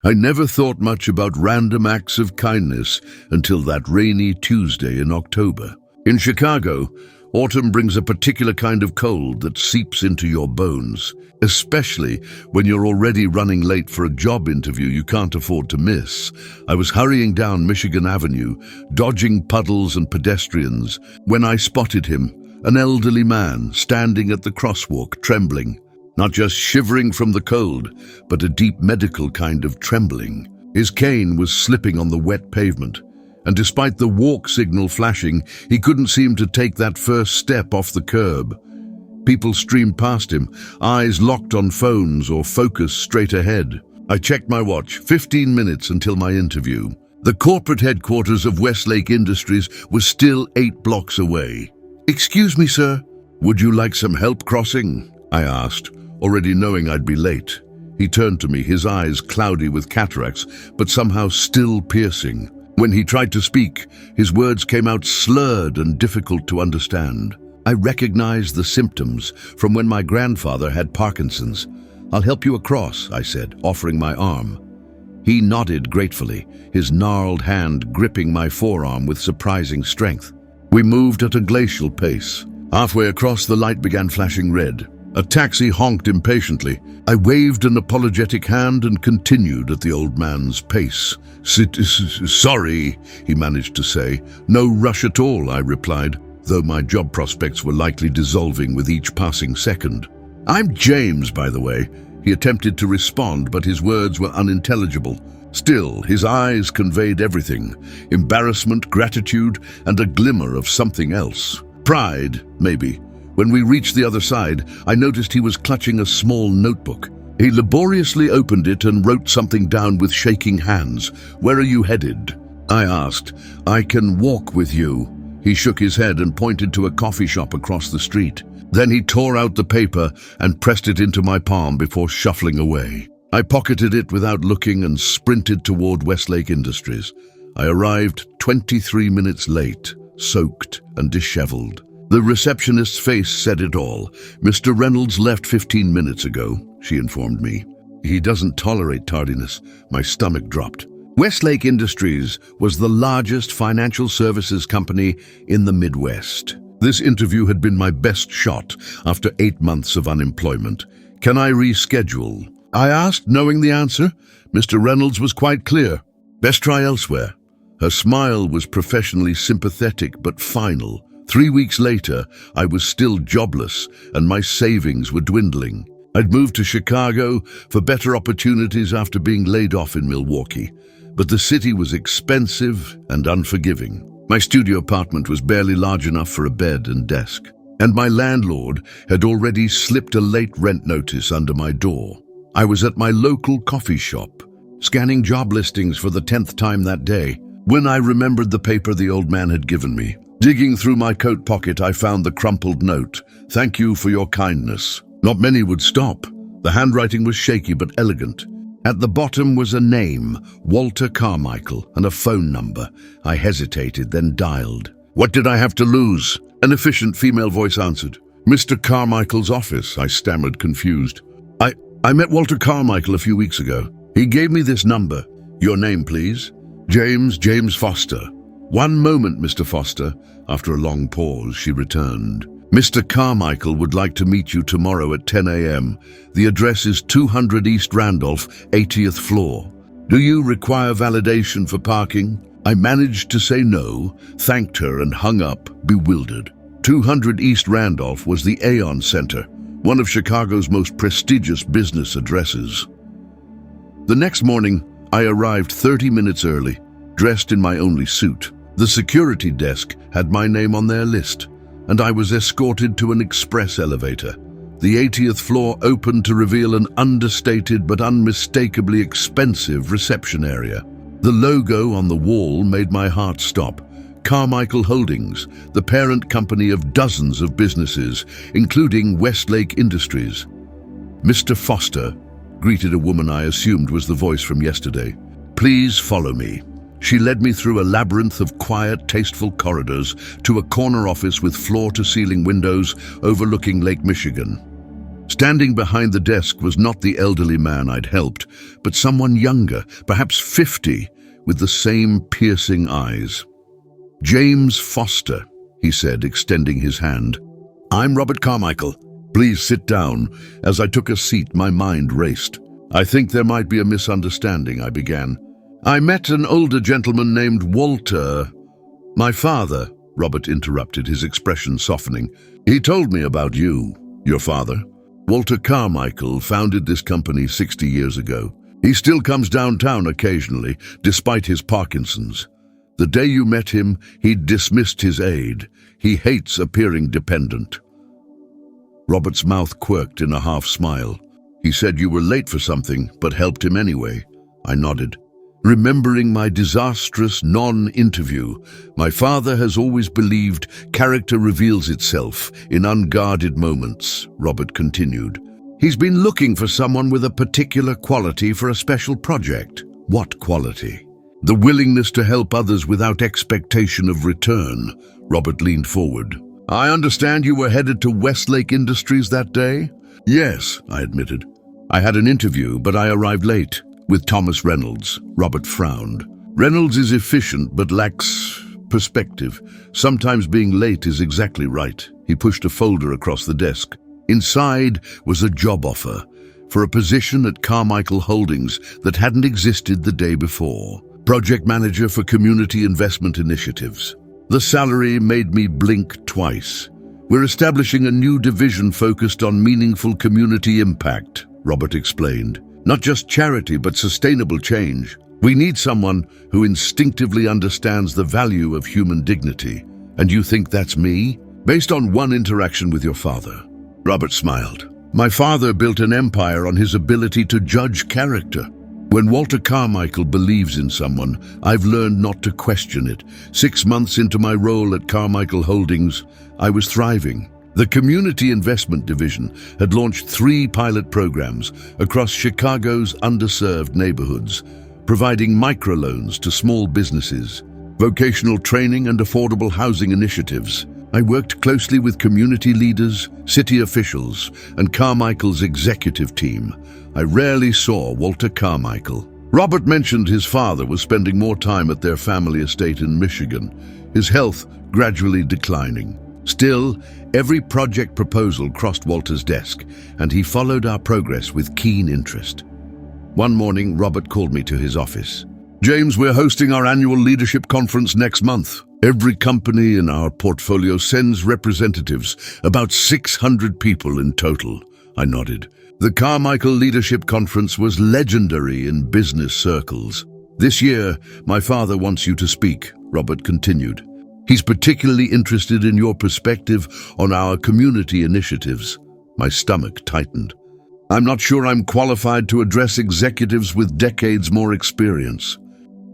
I never thought much about random acts of kindness until that rainy Tuesday in October. In Chicago, autumn brings a particular kind of cold that seeps into your bones, especially when you're already running late for a job interview you can't afford to miss. I was hurrying down Michigan Avenue, dodging puddles and pedestrians, when I spotted him, an elderly man standing at the crosswalk, trembling. Not just shivering from the cold, but a deep medical kind of trembling. His cane was slipping on the wet pavement, and despite the walk signal flashing, he couldn't seem to take that first step off the curb. People streamed past him, eyes locked on phones or focused straight ahead. I checked my watch, 15 minutes until my interview. The corporate headquarters of Westlake Industries was still 8 blocks away. "Excuse me, sir. Would you like some help crossing?" I asked, already knowing I'd be late. He turned to me, his eyes cloudy with cataracts, but somehow still piercing. When he tried to speak, his words came out slurred and difficult to understand. I recognized the symptoms from when my grandfather had Parkinson's. "I'll help you across," I said, offering my arm. He nodded gratefully, his gnarled hand gripping my forearm with surprising strength. We moved at a glacial pace. Halfway across, the light began flashing red. A taxi honked impatiently. I waved an apologetic hand and continued at the old man's pace. "Sorry," he managed to say. "No rush at all," I replied, though my job prospects were likely dissolving with each passing second. "I'm James, by the way." He attempted to respond, but his words were unintelligible. Still, his eyes conveyed everything: embarrassment, gratitude, and a glimmer of something else. Pride, maybe. When we reached the other side, I noticed he was clutching a small notebook. He laboriously opened it and wrote something down with shaking hands. "Where are you headed?" I asked. "I can walk with you." He shook his head and pointed to a coffee shop across the street. Then he tore out the paper and pressed it into my palm before shuffling away. I pocketed it without looking and sprinted toward Westlake Industries. I arrived 23 minutes late, soaked and disheveled. The receptionist's face said it all. "Mr. Reynolds left 15 minutes ago," she informed me. "He doesn't tolerate tardiness." My stomach dropped. Westlake Industries was the largest financial services company in the Midwest. This interview had been my best shot after 8 months of unemployment. "Can I reschedule?" I asked, knowing the answer. Mr. Reynolds was quite clear. "Best try elsewhere." Her smile was professionally sympathetic but final. 3 weeks later, I was still jobless and my savings were dwindling. I'd moved to Chicago for better opportunities after being laid off in Milwaukee, but the city was expensive and unforgiving. My studio apartment was barely large enough for a bed and desk, and my landlord had already slipped a late rent notice under my door. I was at my local coffee shop, scanning job listings for the 10th time that day, when I remembered the paper the old man had given me. Digging through my coat pocket, I found the crumpled note. "Thank you for your kindness." Not many would stop. The handwriting was shaky but elegant. At the bottom was a name, Walter Carmichael, and a phone number. I hesitated, then dialed. "What did I have to lose?" An efficient female voice answered. "Mr. Carmichael's office," I stammered, confused. I met Walter Carmichael a few weeks ago. He gave me this number." "Your name, please." James Foster." "One moment, Mr. Foster." After a long pause, she returned. "Mr. Carmichael would like to meet you tomorrow at 10 a.m. The address is 200 East Randolph, 80th floor. Do you require validation for parking?" I managed to say no, thanked her, and hung up, bewildered. 200 East Randolph was the Aon Center, one of Chicago's most prestigious business addresses. The next morning, I arrived 30 minutes early, dressed in my only suit. The security desk had my name on their list, and I was escorted to an express elevator. The 80th floor opened to reveal an understated but unmistakably expensive reception area. The logo on the wall made my heart stop. Carmichael Holdings, the parent company of dozens of businesses, including Westlake Industries. "Mr. Foster," greeted a woman I assumed was the voice from yesterday. "Please follow me." She led me through a labyrinth of quiet, tasteful corridors to a corner office with floor-to-ceiling windows overlooking Lake Michigan. Standing behind the desk was not the elderly man I'd helped, but someone younger, perhaps 50, with the same piercing eyes. "James Foster," he said, extending his hand. "I'm Robert Carmichael. Please sit down." As I took a seat, my mind raced. "I think there might be a misunderstanding," I began. "I met an older gentleman named Walter." "My father," Robert interrupted, his expression softening. "He told me about you, your father. Walter Carmichael founded this company 60 years ago. He still comes downtown occasionally, despite his Parkinson's. The day you met him, he'd dismissed his aide. He hates appearing dependent." Robert's mouth quirked in a half-smile. "He said you were late for something, but helped him anyway." I nodded. Remembering my disastrous non-interview, "My father has always believed character reveals itself in unguarded moments," Robert continued. "He's been looking for someone with a particular quality for a special project." "What quality?" "The willingness to help others without expectation of return." Robert leaned forward. "I understand you were headed to Westlake Industries that day?" "Yes," I admitted. "I had an interview, but I arrived late. With Thomas Reynolds." Robert frowned. "Reynolds is efficient but lacks perspective. Sometimes being late is exactly right." He pushed a folder across the desk. Inside was a job offer for a position at Carmichael Holdings that hadn't existed the day before. Project manager for community investment initiatives. The salary made me blink twice. "We're establishing a new division focused on meaningful community impact," Robert explained. "Not just charity, but sustainable change. We need someone who instinctively understands the value of human dignity." "And you think that's me?" "Based on one interaction with your father." Robert smiled. "My father built an empire on his ability to judge character. When Walter Carmichael believes in someone, I've learned not to question it. 6 months into my role at Carmichael Holdings, I was thriving. The Community Investment Division had launched 3 pilot programs across Chicago's underserved neighborhoods, providing microloans to small businesses, vocational training and affordable housing initiatives. I worked closely with community leaders, city officials, and Carmichael's executive team. I rarely saw Walter Carmichael. Robert mentioned his father was spending more time at their family estate in Michigan, his health gradually declining. Still, every project proposal crossed Walter's desk, and he followed our progress with keen interest. One morning, Robert called me to his office. "James, we're hosting our annual leadership conference next month. Every company in our portfolio sends representatives, about 600 people in total." I nodded. "The Carmichael Leadership Conference was legendary in business circles. This year, my father wants you to speak," Robert continued. "He's particularly interested in your perspective on our community initiatives." My stomach tightened. "I'm not sure I'm qualified to address executives with decades more experience."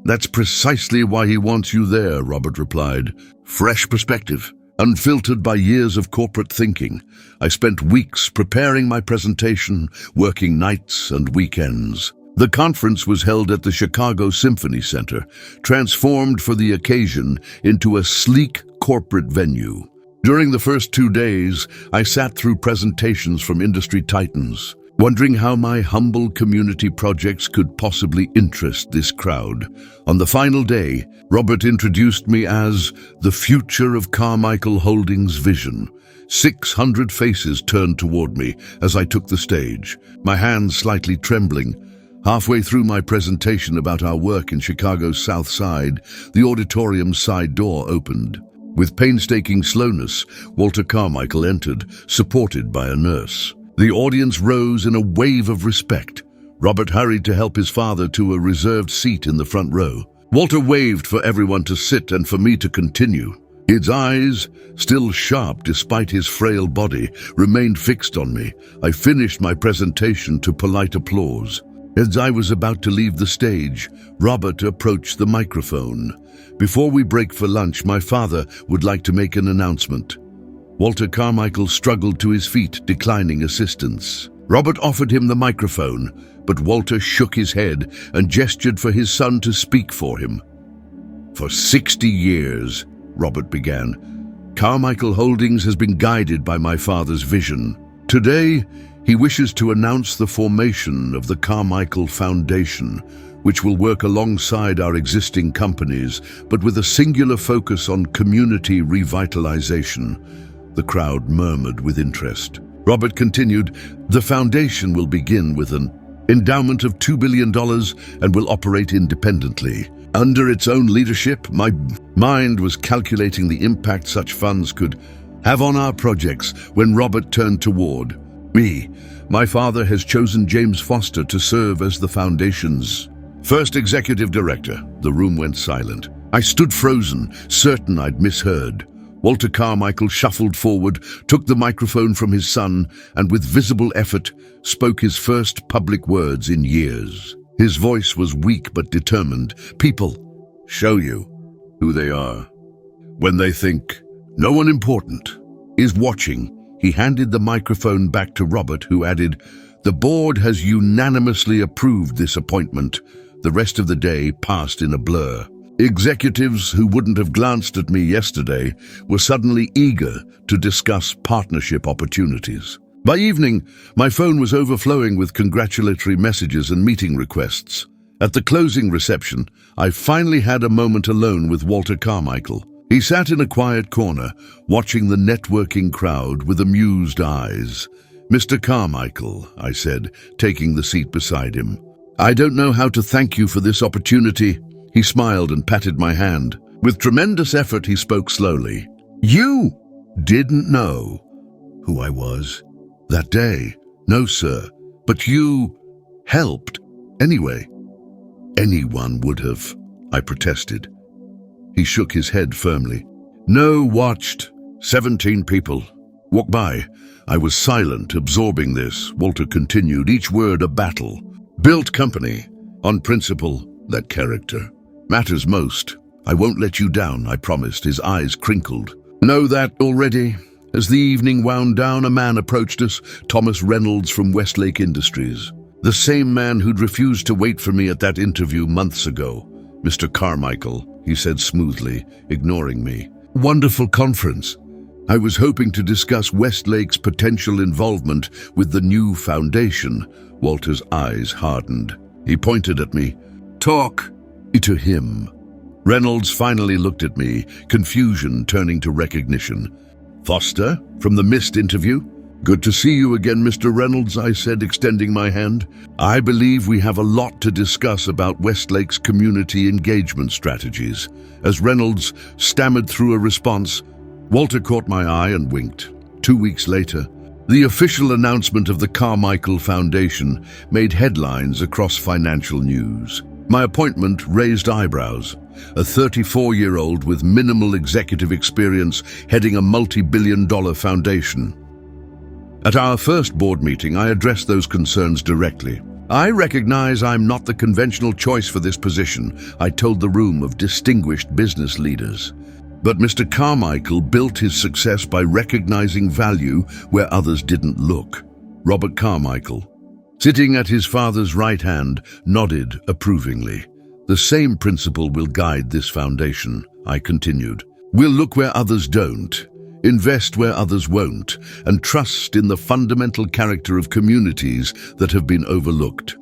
"That's precisely why he wants you there," Robert replied. "Fresh perspective, unfiltered by years of corporate thinking." I spent weeks preparing my presentation, working nights and weekends. The conference was held at the Chicago Symphony Center, transformed for the occasion into a sleek corporate venue. During the first 2 days, I sat through presentations from industry titans, wondering how my humble community projects could possibly interest this crowd. On the final day, Robert introduced me as the future of Carmichael Holdings' vision. 600 faces turned toward me as I took the stage, my hands slightly trembling. Halfway through my presentation about our work in Chicago's South Side, the auditorium's side door opened. With painstaking slowness, Walter Carmichael entered, supported by a nurse. The audience rose in a wave of respect. Robert hurried to help his father to a reserved seat in the front row. Walter waved for everyone to sit and for me to continue. His eyes, still sharp despite his frail body, remained fixed on me. I finished my presentation to polite applause. As I was about to leave the stage, Robert approached the microphone. "Before we break for lunch, my father would like to make an announcement." Walter Carmichael struggled to his feet, declining assistance. Robert offered him the microphone, but Walter shook his head and gestured for his son to speak for him. "For 60 years, Robert began, Carmichael Holdings has been guided by my father's vision. Today, He wishes to announce the formation of the Carmichael Foundation, which will work alongside our existing companies, but with a singular focus on community revitalization. The crowd murmured with interest. Robert continued, "The foundation will begin with an endowment of $2 billion and will operate independently. Under its own leadership, my mind was calculating the impact such funds could have on our projects when Robert turned toward me. My father has chosen James Foster to serve as the foundation's first executive director." The room went silent. I stood frozen, certain I'd misheard. Walter Carmichael shuffled forward, took the microphone from his son, and with visible effort, spoke his first public words in years. His voice was weak but determined. "People show you who they are when they think no one important is watching." He handed the microphone back to Robert, who added, "The board has unanimously approved this appointment." The rest of the day passed in a blur. Executives who wouldn't have glanced at me yesterday were suddenly eager to discuss partnership opportunities. By evening, my phone was overflowing with congratulatory messages and meeting requests. At the closing reception, I finally had a moment alone with Walter Carmichael. He sat in a quiet corner, watching the networking crowd with amused eyes. "Mr. Carmichael," I said, taking the seat beside him, "I don't know how to thank you for this opportunity." He smiled and patted my hand. With tremendous effort, he spoke slowly. "You didn't know who I was that day?" "No, sir, but you helped anyway." "Anyone would have," I protested. He shook his head firmly. "No, watched 17 people walk by. I was silent, absorbing this." Walter continued, each word a battle. "Built company on principle that character matters most. I won't let you down, I promised." His eyes crinkled. "Know that already." As the evening wound down, a man approached us, Thomas Reynolds from Westlake Industries. The same man who'd refused to wait for me at that interview months ago. "Mr. Carmichael," he said smoothly, ignoring me. "Wonderful conference. I was hoping to discuss Westlake's potential involvement with the new foundation." Walter's eyes hardened. He pointed at me. "Talk to him." Reynolds finally looked at me, confusion turning to recognition. "Foster, from the Mist interview?" "Good to see you again, Mr. Reynolds," I said, extending my hand. "I believe we have a lot to discuss about Westlake's community engagement strategies." As Reynolds stammered through a response, Walter caught my eye and winked. 2 weeks later, the official announcement of the Carmichael Foundation made headlines across financial news. My appointment raised eyebrows. A 34-year-old with minimal executive experience heading a multi-billion-dollar foundation. At our first board meeting, I addressed those concerns directly. "I recognize I'm not the conventional choice for this position," I told the room of distinguished business leaders. "But Mr. Carmichael built his success by recognizing value where others didn't look." Robert Carmichael, sitting at his father's right hand, nodded approvingly. "The same principle will guide this foundation," I continued. "We'll look where others don't, invest where others won't, and trust in the fundamental character of communities that have been overlooked."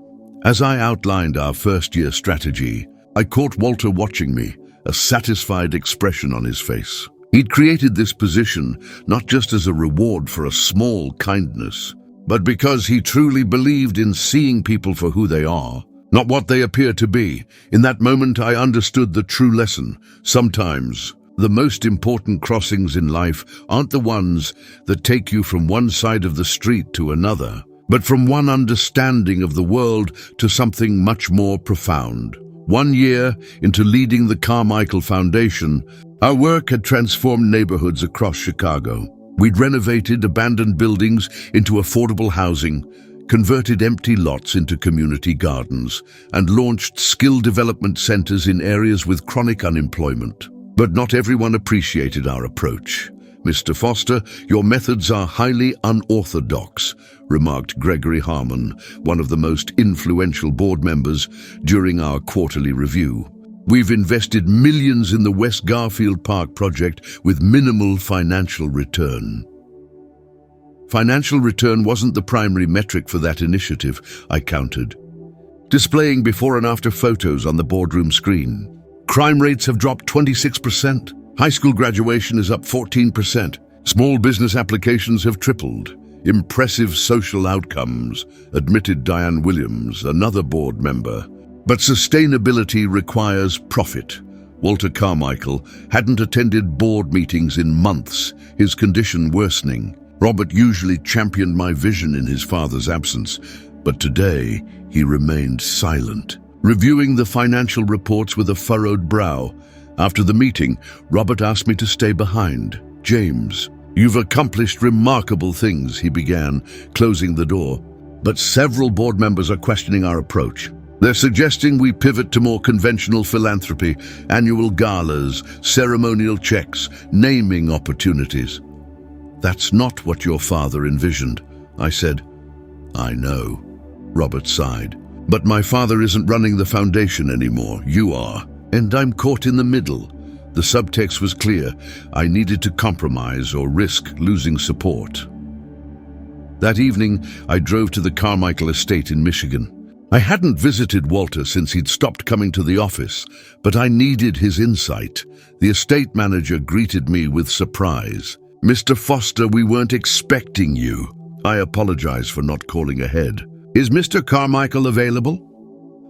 As I outlined our first-year strategy, I caught Walter watching me, a satisfied expression on his face. He'd created this position not just as a reward for a small kindness, but because he truly believed in seeing people for who they are, not what they appear to be. In that moment, I understood the true lesson. Sometimes, the most important crossings in life aren't the ones that take you from one side of the street to another, but from one understanding of the world to something much more profound. 1 year into leading the Carmichael Foundation, our work had transformed neighborhoods across Chicago. We'd renovated abandoned buildings into affordable housing, converted empty lots into community gardens, and launched skill development centers in areas with chronic unemployment. But not everyone appreciated our approach. "Mr. Foster, your methods are highly unorthodox," remarked Gregory Harmon, one of the most influential board members, during our quarterly review. "We've invested millions in the West Garfield Park project with minimal financial return." Financial return wasn't the primary metric for that initiative, I countered, displaying before and after photos on the boardroom screen. Crime rates have dropped 26%. High school graduation is up 14%. Small business applications have tripled. Impressive social outcomes, admitted Diane Williams, another board member. But sustainability requires profit. Walter Carmichael hadn't attended board meetings in months, his condition worsening. Robert usually championed my vision in his father's absence, but today he remained silent, reviewing the financial reports with a furrowed brow. After the meeting, Robert asked me to stay behind. "James, you've accomplished remarkable things," he began, closing the door. "But several board members are questioning our approach. They're suggesting we pivot to more conventional philanthropy, annual galas, ceremonial checks, naming opportunities." "That's not what your father envisioned," I said. "I know," Robert sighed. "But my father isn't running the foundation anymore. You are. And I'm caught in the middle." The subtext was clear. I needed to compromise or risk losing support. That evening, I drove to the Carmichael estate in Michigan. I hadn't visited Walter since he'd stopped coming to the office, but I needed his insight. The estate manager greeted me with surprise. "Mr. Foster, we weren't expecting you." I apologize for not calling ahead. "Is Mr. Carmichael available?"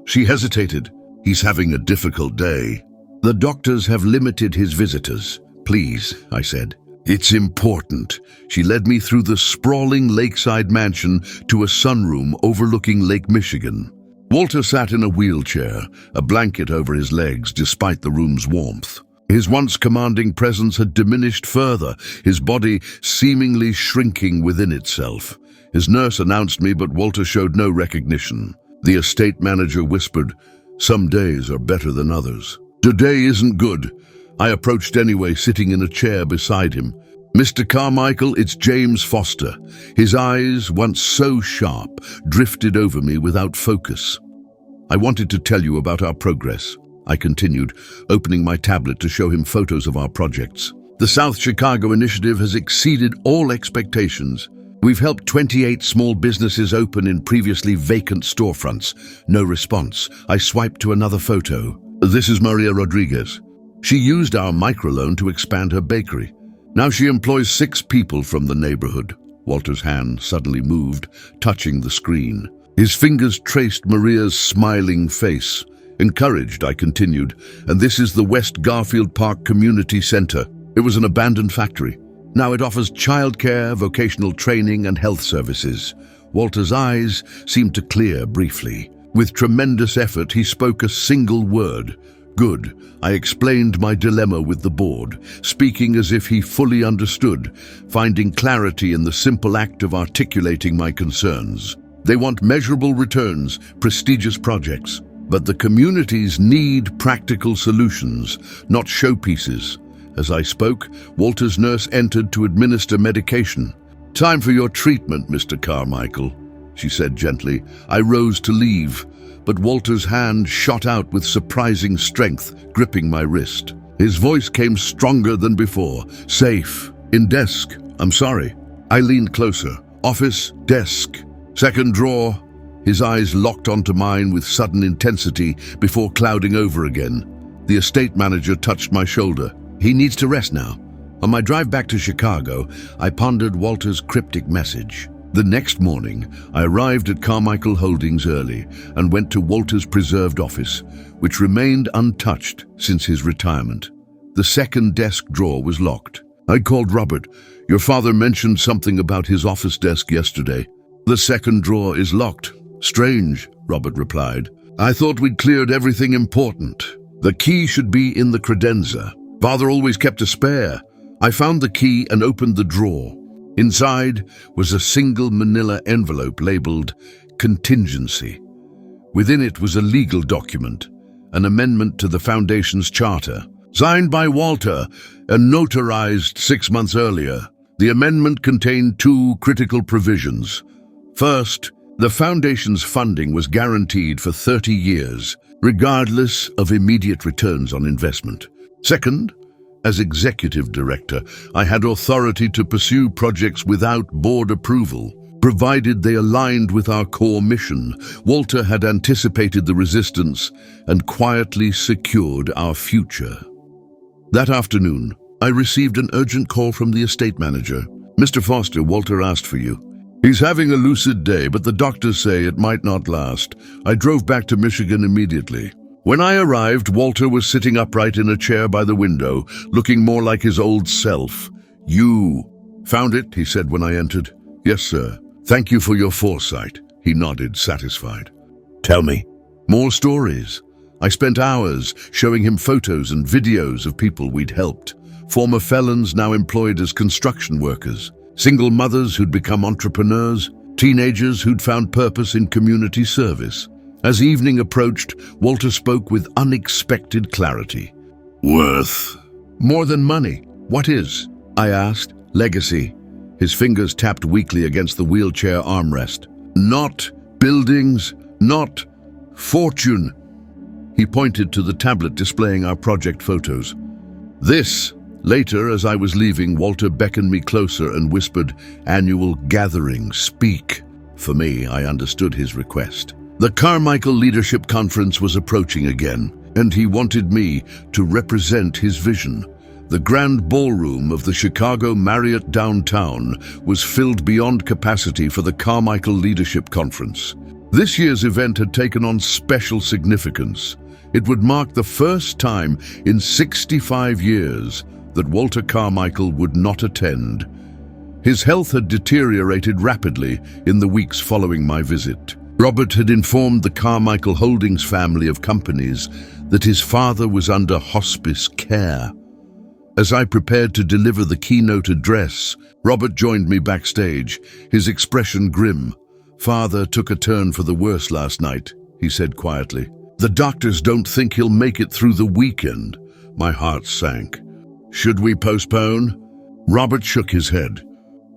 She hesitated. "He's having a difficult day. The doctors have limited his visitors." "Please," I said. "It's important." She led me through the sprawling lakeside mansion to a sunroom overlooking Lake Michigan. Walter sat in a wheelchair, a blanket over his legs despite the room's warmth. His once commanding presence had diminished further, his body seemingly shrinking within itself. His nurse announced me, but Walter showed no recognition. The estate manager whispered, "Some days are better than others." "Today isn't good." I approached anyway, sitting in a chair beside him. "Mr. Carmichael, it's James Foster." His eyes, once so sharp, drifted over me without focus. "I wanted to tell you about our progress," I continued, opening my tablet to show him photos of our projects. "The South Chicago initiative has exceeded all expectations. We've helped 28 small businesses open in previously vacant storefronts." No response. I swiped to another photo. "This is Maria Rodriguez. She used our microloan to expand her bakery. Now she employs 6 people from the neighborhood." Walter's hand suddenly moved, touching the screen. His fingers traced Maria's smiling face. "Encouraged," I continued, "and this is the West Garfield Park Community Center. It was an abandoned factory. Now it offers childcare, vocational training, and health services." Walter's eyes seemed to clear briefly. With tremendous effort, he spoke a single word. "Good." I explained my dilemma with the board, speaking as if he fully understood, finding clarity in the simple act of articulating my concerns. They want measurable returns, prestigious projects. But the communities need practical solutions, not showpieces. As I spoke, Walter's nurse entered to administer medication. "Time for your treatment, Mr. Carmichael," she said gently. I rose to leave, but Walter's hand shot out with surprising strength, gripping my wrist. His voice came stronger than before. "Safe. In desk. I'm sorry." I leaned closer. "Office, desk. Second drawer." His eyes locked onto mine with sudden intensity before clouding over again. The estate manager touched my shoulder. "He needs to rest now." On my drive back to Chicago, I pondered Walter's cryptic message. The next morning, I arrived at Carmichael Holdings early and went to Walter's preserved office, which remained untouched since his retirement. The second desk drawer was locked. I called Robert. "Your father mentioned something about his office desk yesterday." "The second drawer is locked." "Strange," Robert replied. "I thought we'd cleared everything important. The key should be in the credenza. Father always kept a spare." I found the key and opened the drawer. Inside was a single manila envelope labeled Contingency. Within it was a legal document, an amendment to the Foundation's charter, signed by Walter and notarized 6 months earlier. The amendment contained 2 critical provisions. First, the Foundation's funding was guaranteed for 30 years, regardless of immediate returns on investment. Second, As executive director, I had authority to pursue projects without board approval, provided they aligned with our core mission. Walter had anticipated the resistance and quietly secured our future. That afternoon, I received an urgent call from the estate manager. "Mr. Foster, Walter asked for you. He's having a lucid day, but the doctors say it might not last." I drove back to Michigan immediately. When I arrived, Walter was sitting upright in a chair by the window, looking more like his old self. "You found it?" he said when I entered. "Yes, sir. Thank you for your foresight." He nodded, satisfied. "Tell me." More stories. I spent hours showing him photos and videos of people we'd helped. Former felons now employed as construction workers, single mothers who'd become entrepreneurs, teenagers who'd found purpose in community service. As evening approached, Walter spoke with unexpected clarity. "Worth." "More than money. What is?" I asked. "Legacy." His fingers tapped weakly against the wheelchair armrest. "Not buildings, not fortune." He pointed to the tablet displaying our project photos. "This." Later, as I was leaving, Walter beckoned me closer and whispered, "Annual gathering, speak." For me, I understood his request. The Carmichael Leadership Conference was approaching again, and he wanted me to represent his vision. The grand ballroom of the Chicago Marriott downtown was filled beyond capacity for the Carmichael Leadership Conference. This year's event had taken on special significance. It would mark the first time in 65 years that Walter Carmichael would not attend. His health had deteriorated rapidly in the weeks following my visit. Robert had informed the Carmichael Holdings family of companies that his father was under hospice care. As I prepared to deliver the keynote address, Robert joined me backstage, his expression grim. "Father took a turn for the worse last night," he said quietly. "The doctors don't think he'll make it through the weekend." My heart sank. "Should we postpone?" Robert shook his head.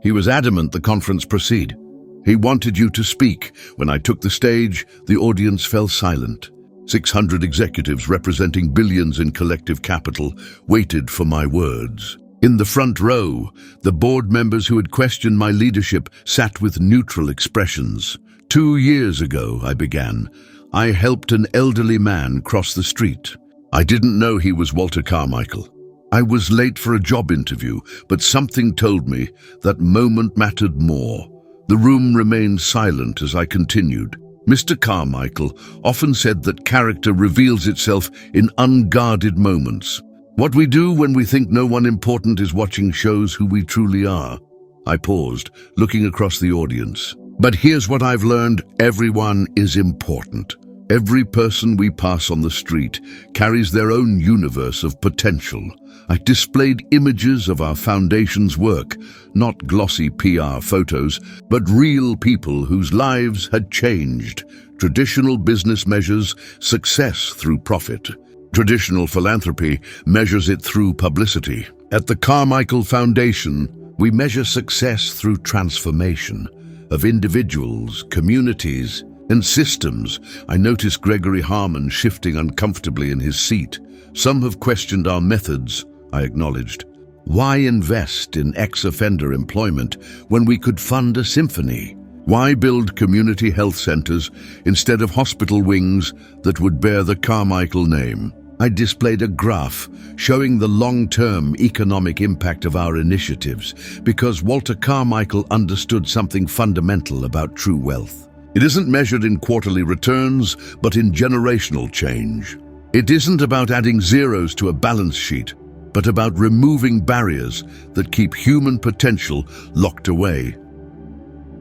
He was adamant the conference proceed. He wanted you to speak. When I took the stage, the audience fell silent. 600 executives representing billions in collective capital waited for my words. In the front row, the board members who had questioned my leadership sat with neutral expressions. 2 years ago, I began, I helped an elderly man cross the street. I didn't know he was Walter Carmichael. I was late for a job interview, but something told me that moment mattered more. The room remained silent as I continued. Mr. Carmichael often said that character reveals itself in unguarded moments. What we do when we think no one important is watching shows who we truly are. I paused, looking across the audience. But here's what I've learned: everyone is important. Every person we pass on the street carries their own universe of potential. I displayed images of our foundation's work, not glossy PR photos, but real people whose lives had changed. Traditional business measures success through profit. Traditional philanthropy measures it through publicity. At the Carmichael Foundation, we measure success through transformation of individuals, communities, and systems. I noticed Gregory Harmon shifting uncomfortably in his seat. Some have questioned our methods, I acknowledged. Why invest in ex-offender employment when we could fund a symphony? Why build community health centers instead of hospital wings that would bear the Carmichael name? I displayed a graph showing the long-term economic impact of our initiatives because Walter Carmichael understood something fundamental about true wealth. It isn't measured in quarterly returns, but in generational change. It isn't about adding zeros to a balance sheet, but about removing barriers that keep human potential locked away.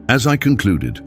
As I concluded,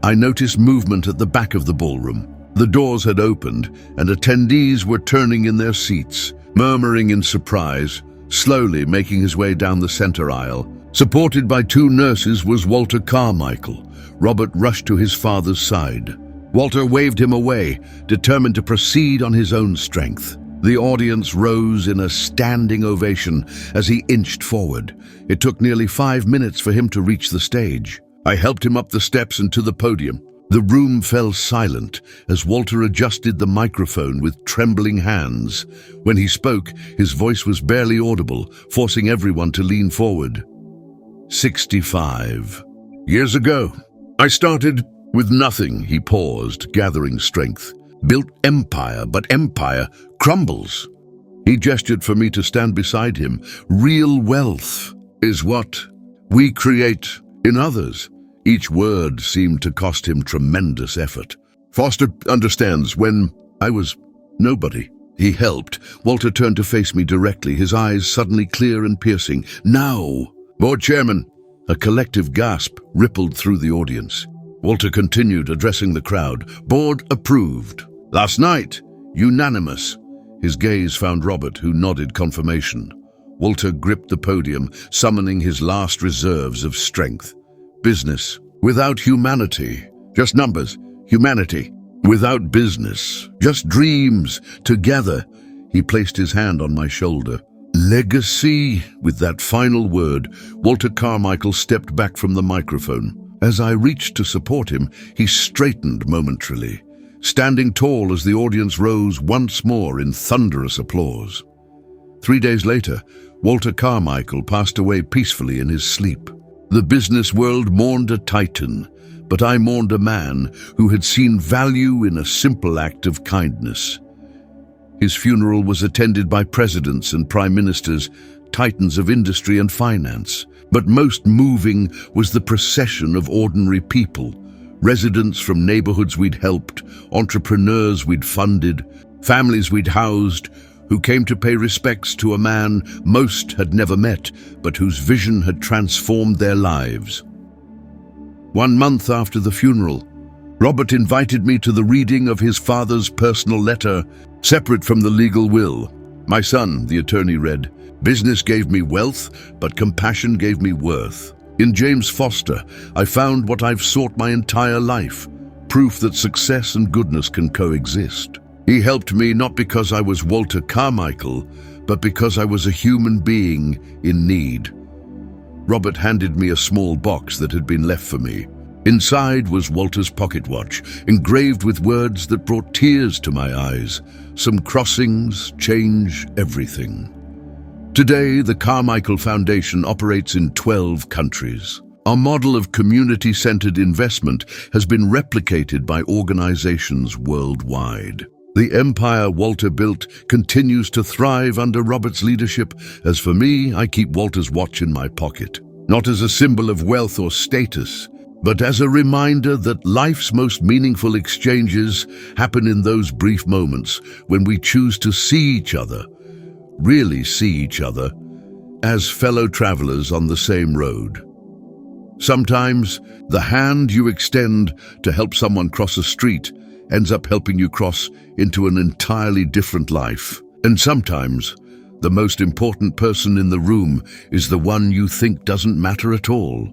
I noticed movement at the back of the ballroom. The doors had opened, and attendees were turning in their seats, murmuring in surprise, slowly making his way down the center aisle. Supported by 2 nurses was Walter Carmichael. Robert rushed to his father's side. Walter waved him away, determined to proceed on his own strength. The audience rose in a standing ovation as he inched forward. It took nearly 5 minutes for him to reach the stage. I helped him up the steps and to the podium. The room fell silent as Walter adjusted the microphone with trembling hands. When he spoke, his voice was barely audible, forcing everyone to lean forward. 65 years ago, I started with nothing, he paused, gathering strength. Built empire, but empire crumbles. He gestured for me to stand beside him. Real wealth is what we create in others. Each word seemed to cost him tremendous effort. Foster understands when I was nobody. He helped. Walter turned to face me directly, his eyes suddenly clear and piercing. Now, Board Chairman. A collective gasp rippled through the audience. Walter continued, addressing the crowd. Board approved. Last night, unanimous. His gaze found Robert, who nodded confirmation. Walter gripped the podium, summoning his last reserves of strength. Business without humanity, just numbers. Humanity without business, just dreams. Together, he placed his hand on my shoulder. Legacy. With that final word, Walter Carmichael stepped back from the microphone. As I reached to support him, he straightened momentarily, standing tall as the audience rose once more in thunderous applause. 3 days later, Walter Carmichael passed away peacefully in his sleep. The business world mourned a titan, but I mourned a man who had seen value in a simple act of kindness. His funeral was attended by presidents and prime ministers, titans of industry and finance. But most moving was the procession of ordinary people, residents from neighborhoods we'd helped, entrepreneurs we'd funded, families we'd housed, who came to pay respects to a man most had never met, but whose vision had transformed their lives. 1 month after the funeral, Robert invited me to the reading of his father's personal letter, separate from the legal will. My son, the attorney read, business gave me wealth, but compassion gave me worth. In James Foster, I found what I've sought my entire life, proof that success and goodness can coexist. He helped me not because I was Walter Carmichael, but because I was a human being in need. Robert handed me a small box that had been left for me. Inside was Walter's pocket watch, engraved with words that brought tears to my eyes. Some crossings change everything. Today, the Carmichael Foundation operates in 12 countries. Our model of community-centered investment has been replicated by organizations worldwide. The empire Walter built continues to thrive under Robert's leadership. As for me, I keep Walter's watch in my pocket, not as a symbol of wealth or status, but as a reminder that life's most meaningful exchanges happen in those brief moments when we choose to see each other, really see each other, as fellow travelers on the same road. Sometimes, the hand you extend to help someone cross a street ends up helping you cross into an entirely different life. And sometimes, the most important person in the room is the one you think doesn't matter at all.